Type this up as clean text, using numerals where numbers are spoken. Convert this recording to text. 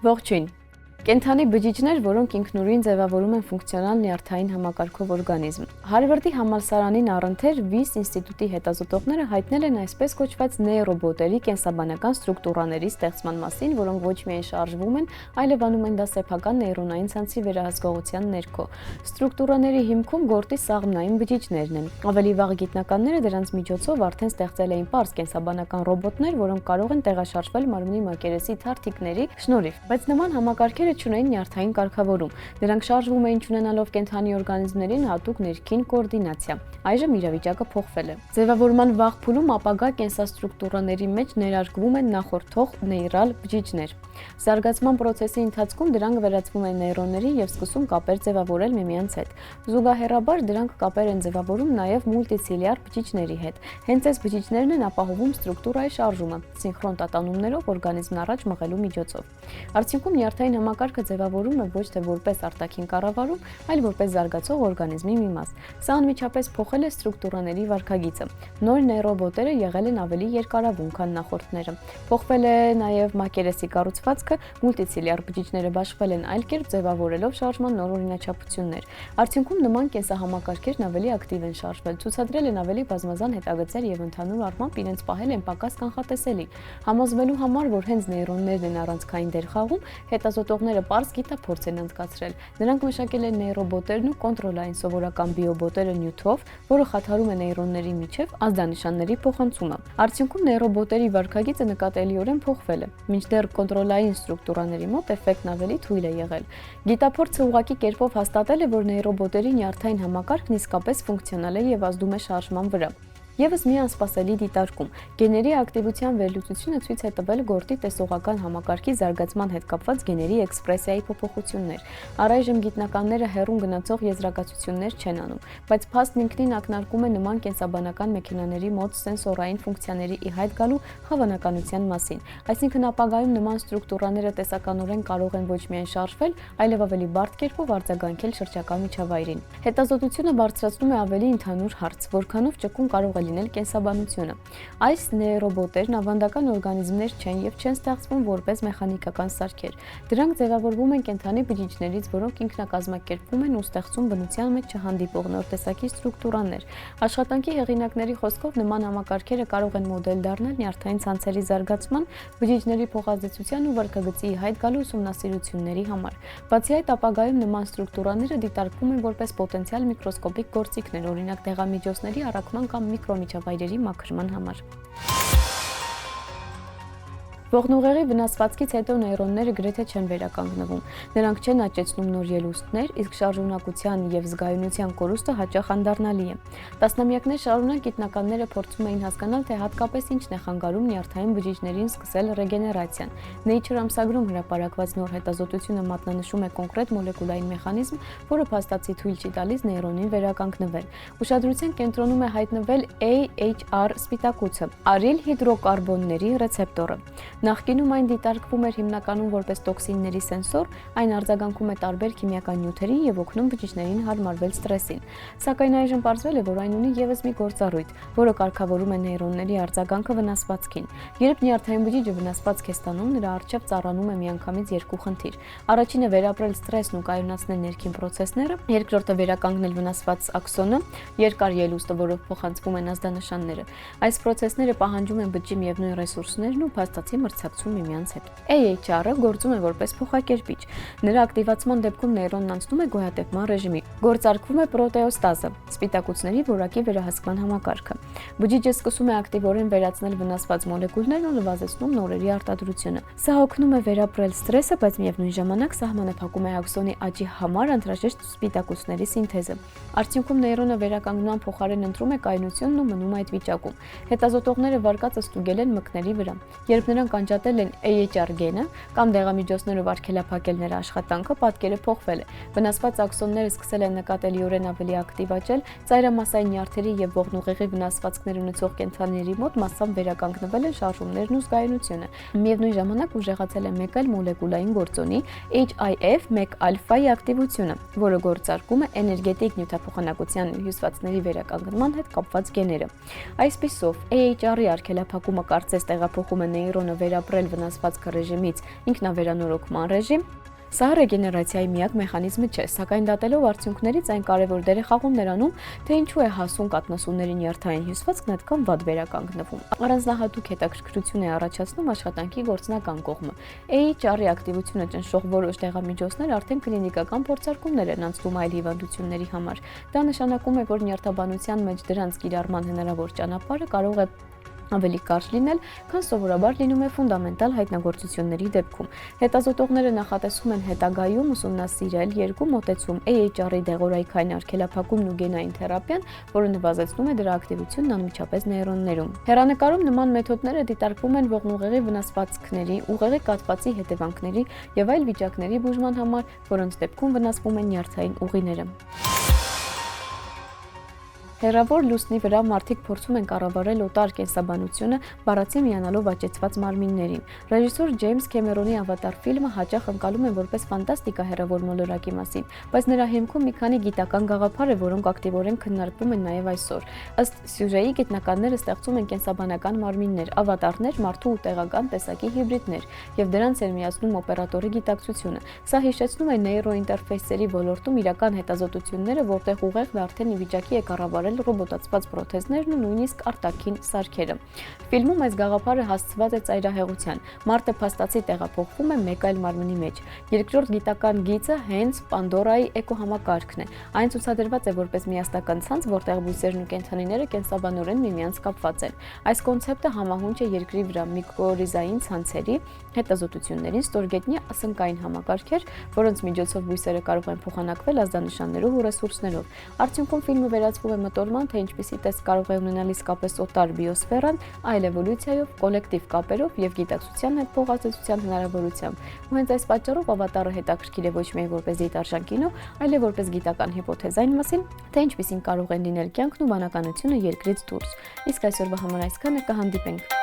Ողջույն։ Կենդանի բջիջներ, որոնք ինքնուրույն ձևավորում են ֆունկցիոնալ նյարդային համակարգով օրգանիզմ։ Հարվարդի համալսարանին առընթեր Wyss ինստիտուտի հետազոտողները հայտնել են այսպես կոչված նեյրոբոտերի կենսաբանական ստրուկտուրաների ստեղծման մասին, որոնք ոչ միայն շարժվում են, այլև անում են դա սեփական նեյրոնային ցանցի վերահսկողության ներքո։ Ստրուկտուրաների հիմքում գորտի սաղմնային բջիջներն են։ Ավելի վաղ գիտնականները դրանց միջոցով արդեն ստեղծել էին պարզ կենսաբանական ռոբոտներ, որոնք կարող են տեղաշարժվել մարմնի մակերեսի թարթիկների շնորհիվ, բայց նման համակարգերը չունեին նյարդային կարգավորում։ Նրանք շարժվում էին չունենալով կենդանի օրգանիզմներին հատուկ ներքին կոորդինացիա։ Այժմ իրավիճակը փոխվել է։ Ձևավորման վաղ փուլում ապագա կենսաստրուկտուրաների մեջ ներարկվում են նախորդող նեյրալ բջիջներ։ Զարգացման process-ի ընթացքում դրանք վերածվում են նեյրոնների եւ սկսում կապեր ձևավորել միմյանց հետ։ Զուգահեռաբար դրանք կապեր են ձևավորում նաեւ մուլտիցիլիար բջիջների հետ։ Հենց այս բջիջներն են ապահովում ստրուկտուրայի շարժումը սինխրոն տատանումներով օրգանիզմն առաջ մղելու միջոցով։ Արդյունքում նյարդային համակարգը ձևավորում է ոչ թե որպես արտաքին կառավարում, այլ որպես զարգացող օրգանիզմի մի մաս։ Սա անմիջապես փոխել է ստրուկտուրաների վարքագիծը։ Նոր նեյրոբոտերը եղել են ավելի երկարավուն, քան նախորդները։ Փոխվել է նաև մակերեսի կառուցվածքը, մուլտիցիլիար բջիջները բաշխվել են այլ կերպ, ձևավորելով շարժման նոր օրինաչափություններ։ Արդյունքում նման կենսահամակարգերն ավելի ակտիվ են շարժվել, ցուցադրել են ավելի բազմազան հետագծեր եւ ընդհանուր առմամբ իրենց պահել են պակաս կանխատեսելի։ Համոզվելու համար, որ հենց նեյրոններն են առանցքային դեր խաղում, հետազոտողները պարզ գիտափորձ են անցկացրել։ Նրանք մշակել են նեյրոբոտերն ու կոնտրոլային սովորական բիոբոտերը նյութով, որը խաթարում է նեյրոնների միջև ազդանշանների փոխանցումը։ Արդյունքում նեյրոբոտերի վարքագիծը նկատելիորեն փոխվել է, մինչդեռ կոնտրոլային ստրուկտուրաների մոտ էֆեկտն ավելի թույլ է եղել։ Գիտափորձը ուղղակի կերպով հաստատել է, որ նեյրոբոտերի նյարդային համակարգն իսկապես ֆունկցիոնալ է եւ ազդում է շարժման վրա։ Եվս մի անսպասելի դիտարկում։ Գեների ակտիվության վերլուծությունը ցույց է տվել գորտի տեսողական համակարգի զարգացման հետ կապված գեների էքսպրեսիայի փոփոխություններ։ Առայժմ գիտնականները հեռուն գնացող եզրակացություններ չեն անում, բայց փաստն ինքնին ակնարկում է նման կենսաբանական մեքենաների մոտ սենսորային ֆունկցիաների ի հայտ գալու հավանականության մասին։ Այսինքն ապագայում նման ստրուկտուրաները տեսականորեն կարող են ոչ միայն շարժվել, այլև ավելի բարդ կերպով արձագանքել շրջակա միջավայրին։ Հետազոտությունը բարձրացնում է ավելի ընդհանուր հարց, որքանով ճկուն կարող է լինել կենսաբանությունը։ Այս նեյրոբոտերն ավանդական օրգանիզմներ չեն եւ չեն ստեղծվում որպես մեխանիկական սարքեր։ Դրանք ձևավորվում են կենդանի բջիջներից, որոնք ինքնակազմակերպվում են ու ստեղծում բնության մեջ չհանդիպող նոր տեսակի ստրուկտուրաներ։ Աշխատանքի հեղինակների խոսքով նման համակարգերը կարող են մոդել դառնալ նյարդային ցանցերի զարգացման, բջիջների փոխազդեցության ու վարքագծի ի հայտ գալու ուսումնասիրությունների համար։ Բացի այդ, ապագայում նման ստրուկտուրաները դիտարկվում են որպես պոտենցիալ միկրոսկոպիկ գործիքներ, օրինակ դեղամիջոցների առաքման կամ միկրոմիջավայրերի մաքրման համար։ Ողնուղեղի վնասվածքից հետո նեյրոնները գրեթե չեն վերականգնվում։ Նրանք չեն աճեցնում նոր ելուստներ, իսկ շարժունակության եւ զգայունության կորուստը հաճախ անդառնալի է։ Տասնամյակներ շարունակ գիտնականները փորձում էին հասկանալ, թե հատկապես ինչն է խանգարում նյարդային բջիջներին սկսել ռեգեներացիան։ Nature ամսագրում հրապարակված նոր հետազոտությունը մատնանշում է կոնկրետ մոլեկուլային մեխանիզմ, որը փաստացի թույլ չի տալիս նեյրոնին վերականգնվել։ Ուշադրության կենտրոնում է հայտնվել AHR սպիտակուցը, արիլ հիդրոկարբոնների ռեցեպտորը։ Նախկինում այն դիտարկվում էր հիմնականում որպես տոքսինների սենսոր, այն արձագանքում է տարբեր քիմիական նյութերին եւ օգնում բջիջներին հարմարվել ստրեսին։ Սակայն այժմ պարզվել է, որ այն ունի եւս մի գործառույթ, որը կարգավորում է նեյրոնների արձագանքը վնասվածքին։ Երբ նյարդային բջիջը վնասվածք է ստանում, նրա առջև ծառանում է միանգամից երկու խնդիր։ Առաջինը վերապրել ստրեսն ու կայունացնել ներքին պրոցեսները, երկրորդը վերականգնել վնասված աքսոնը, երկար ելուստը, որով փոխանցվում են ազդանշանները։ Այս պրոցեսները պահանջում են բջջի միևնույն ռեսուրսներն ու փաստացի մրցակցում միմյանց հետ։ AHR-ը գործում է որպես փոխակերպիչ։ Նրա ակտիվացման դեպքում նեյրոնն անցնում է գոյատևման ռեժիմի։ Գործարկվում է պրոտեոստազը, սպիտակուցների որակի վերահսկման համակարգը։ Բջիջը սկսում է ակտիվորեն վերացնել վնասված մոլեկուլներն ու նվազեցնում նորերի արտադրությունը։ Սա օգնում է վերապրել ստրեսը, բայց միևնույն ժամանակ սահմանափակում է աքսոնի աճի համար անհրաժեշտ սպիտակուցների սինթեզը։ Արդյունքում նեյրոնը վերականգնման փոխարեն ընտրում է կայունությունն ու մնում այդ վիճակում։ Հետազոտողները վարկածը ստուգել են մկների վրա։ Երբ նրանք անջատել են AHR գենը կամ դեղամիջոցներով արգելափակել նրա աշխատանքը, պատկերը փոխվել է։ Վնասված աքսոնները սկսել են նկատելիորեն ավելի ակտիվ աճել, ծայրամասային նյարդերի եւ ողնուղեղի վնասվածքներ ունեցող կենդանիների մոտ մասամբ վերականգնվել են շարժումներն ու զգայունությունը։ Միևնույն ժամանակ ուժեղացել է մեկ այլ մոլեկուլային գործոնի HIF1α-ի ակտիվությունը, որը գործարկում է էներգետիկ նյութափոխանակության հյուսվածքների վերականգնման հետ կապված գեները։ Այսպիսով, AHR-ի արգելափակումը կարծես տեղափոխում է նեյրոնը վերապրել վնասվածքը ռեժիմից ինքնավերանորոգման ռեժիմ, սա ռեգեներացիայի միակ մեխանիզմը չէ, սակայն դատելով արդյունքներից այն կարևոր դեր է խաղում նրանում, թե ինչու է հասուն կաթնասունների նյարդային հյուսվածքն այդքան վատ վերականգնվում։ Առանձնահատուկ հետաքրքրություն է առաջացնում աշխատանքի գործնական կողմը։ AHR-ի ակտիվությունը ճնշող որոշ դեղամիջոցներ արդեն կլինիկական փորձարկումներ են անցնում այլ հիվանդությունների համար։ Դա նշանակում է, որ նյարդաբանության մեջ դրանց կիրառման հնարավոր ճանապարհը կարող է ավելի կարճ լինել, քան սովորաբար լինում է ֆունդամենտալ հայտնագործությունների դեպքում։ Հետազոտողները նախատեսում են հետագայում ուսումնասիրել երկու մոտեցում՝ AHR-ի դեղորայքային արգելափակումն ու գենային թերապիան, որը նվազեցնում է դրա ակտիվությունն անմիջապես նեյրոններում։ Հեռանկարում նման մեթոդները դիտարկվում են ողնուղեղի վնասվածքների, ուղեղի կաթվածի հետևանքների եւ այլ վիճակների բուժման համար, որոնց դեպքում վնասվում են նյարդային ուղիները։ Հեռավոր լուսնի վրա մարդիկ փորձում են կառավարել օտար կենսաբանությունը, բառացի միանալով աճեցված մարմիններին։ Ռեժիսոր Ջեյմս Քեմերոնի «Ավատար» ֆիլմը հաճախ ընկալում են որպես ֆանտաստիկա հեռավոր մոլորակի մասին, բայց նրա հիմքում մի քանի գիտական գաղափար է, որոնք ակտիվորեն քննարկվում են նաև այսօր։ Ըստ սյուժեի, գիտնականները ստեղծում են կենսաբանական մարմիններ, ավատարներ, մարդու ու տեղական տեսակի հիբրիդներ, եւ դրանց են միացնում օպերատորի գիտակցությունը։ Սա հիշեցնում է նեյրոինտերֆեյսերի ոլորտում իրական հետազոտությունները, որտեղ ուղեղն արդեն ի վիճակի է կառավարել ռոբոտացված պրոթեզներն ու նույնիսկ արտաքին սարքերը։ Ֆիլմում այս գաղափարը հասցված է ծայրահեղության։ Մարդը փաստացի տեղափոխվում է մեկ այլ մարմնի մեջ։ Երկրորդ գիտական գիծը հենց Պանդորայի էկոհամակարգն է։ Այն ցուցադրված է որպես միասնական ցանց, որտեղ բույսերն ու կենդանիները կենսաբանորեն միմյանց կապված են։ Այս կոնցեպտը համահունչ է երկրի վրա միկրոռիզային ցանցերի հետազոտություններին, ստորգետնյա ասնկային համակարգեր, որոնց միջոցով բույսերը կարող են փոխանակվել ազդանշաններով ու ռեսուրսներով։ Արդյունքում ֆիլմը վերածվում է մտորման, թե ինչպիսի տեսք կարող է ունենալ իսկապես օտար բիոսֆերան, այլ էվոլյուցիայով, կոլեկտիվ կապերով եւ գիտակցության հետ փոխազդեցության հնարավորությամբ։ Ու հենց այս պատճառով ավատարը հետաքրքիր է ոչ միայն որպես դիտարժան կինո, այլև որպես գիտական հիպոթեզ այն մասին, թե ինչպիսին կարող են լինել կյանքն ու բանականությունը երկրից դուրս։ Իսկ այսօրվա համար այսքանը, կհանդիպենք։